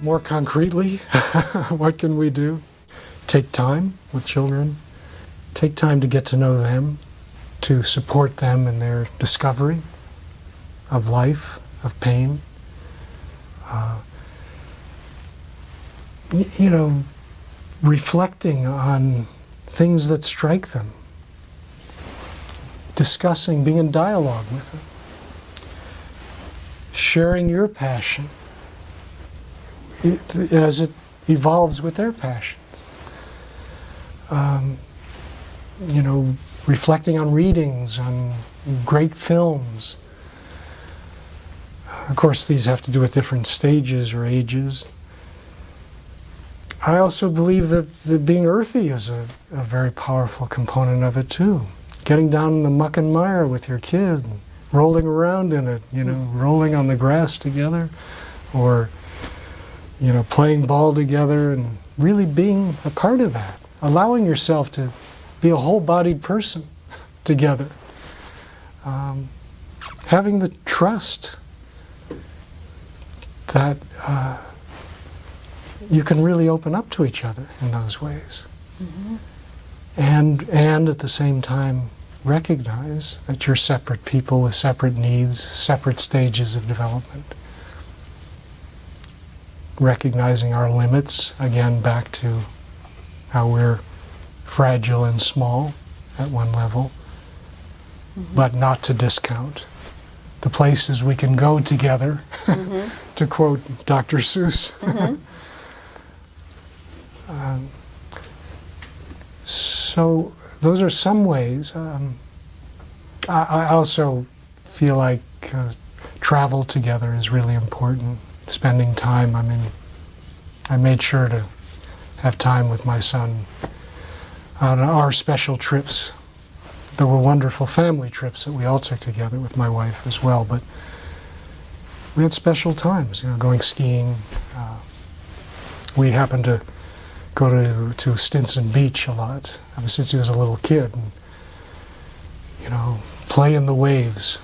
more concretely, what can we do? Take time with children. Take time to get to know them, to support them in their discovery of life, of pain. Reflecting on things that strike them. Discussing, being in dialogue with them. Sharing your passion as it evolves with their passions. Reflecting on readings, on great films. Of course, these have to do with different stages or ages. I also believe that being earthy is a very powerful component of it too. Getting down in the muck and mire with your kid, rolling around in it, rolling on the grass together, or, playing ball together and really being a part of that. Allowing yourself to be a whole-bodied person together. Having the trust that you can really open up to each other in those ways. Mm-hmm. And at the same time recognize that you're separate people with separate needs, separate stages of development. Recognizing our limits, again back to how we're fragile and small at one level, mm-hmm. but not to discount the places we can go together, mm-hmm. to quote Dr. Seuss. Mm-hmm. So those are some ways. I also feel like travel together is really important. Spending time. I made sure to have time with my son on our special trips. There were wonderful family trips that we all took together with my wife as well, but we had special times, going skiing. We happened to go to Stinson Beach a lot since he was a little kid, and play in the waves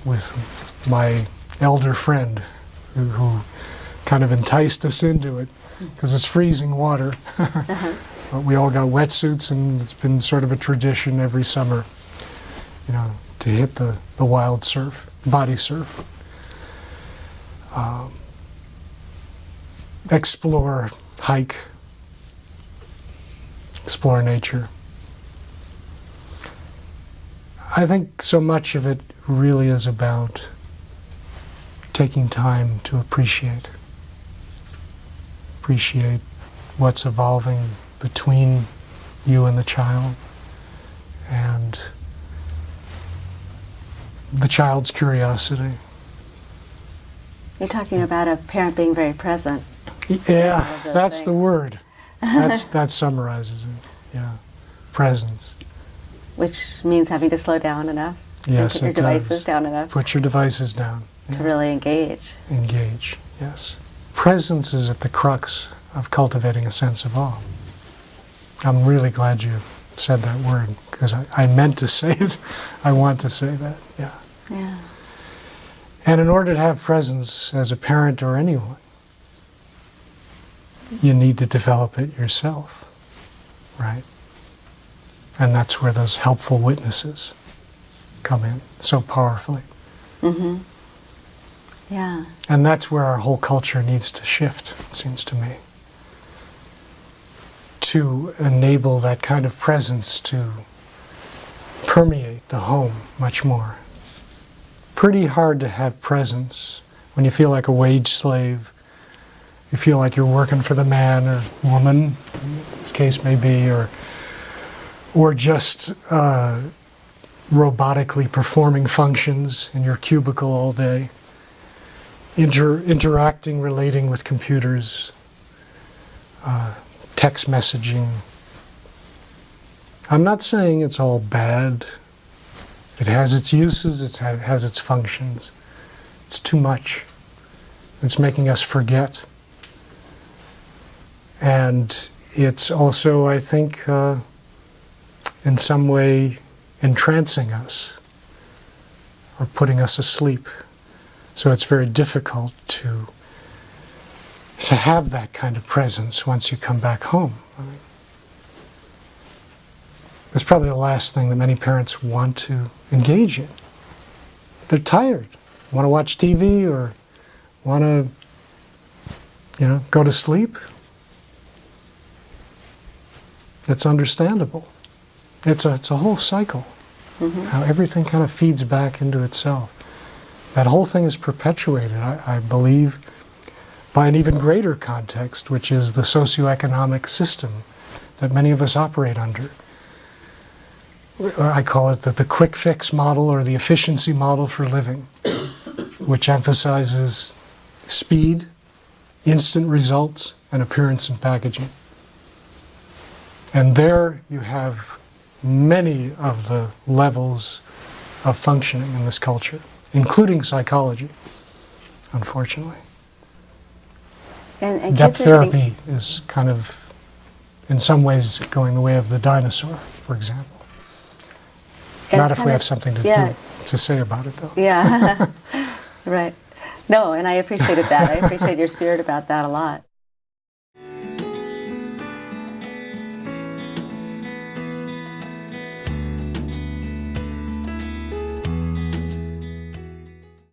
with my elder friend who kind of enticed us into it because it's freezing water. Uh-huh. But we all got wetsuits, and it's been sort of a tradition every summer, to hit the wild surf, body surf. Explore, hike, explore nature. I think so much of it really is about taking time to appreciate what's evolving between you and the child, and the child's curiosity. You're talking about a parent being very present. Yeah, that's the word. That summarizes it. Yeah, presence. Which means having to slow down enough. Yes, and put your devices down enough. Put your devices down. To really engage. Engage, yes. Presence is at the crux of cultivating a sense of awe. I'm really glad you said that word, because I meant to say it. I want to say that, yeah. Yeah. And in order to have presence as a parent or anyone, you need to develop it yourself, right? And that's where those helpful witnesses come in so powerfully. Mm-hmm. Yeah. And that's where our whole culture needs to shift, it seems to me, to enable that kind of presence to permeate the home much more. Pretty hard to have presence when you feel like a wage slave. You feel like you're working for the man or woman, as case may be, or just robotically performing functions in your cubicle all day, interacting, relating with computers, text messaging. I'm not saying it's all bad. It has its uses, it has its functions. It's too much. It's making us forget. And it's also, I think, in some way entrancing us or putting us asleep. So it's very difficult to to have that kind of presence once you come back home. I mean, it's probably the last thing that many parents want to engage in. They're tired, want to watch TV or want to, go to sleep. It's understandable. It's a whole cycle, how everything kind of feeds back into itself. That whole thing is perpetuated, I believe, by an even greater context, which is the socioeconomic system that many of us operate under. I call it the quick fix model or the efficiency model for living, which emphasizes speed, instant results, and appearance and packaging. And there you have many of the levels of functioning in this culture, including psychology, unfortunately. And Depth kids are getting- therapy is kind of, in some ways, going the way of the dinosaur, for example. and Not it's if we kind have of- something to say about it, though. Yeah, right. No, and I appreciated that. I appreciate your spirit about that a lot.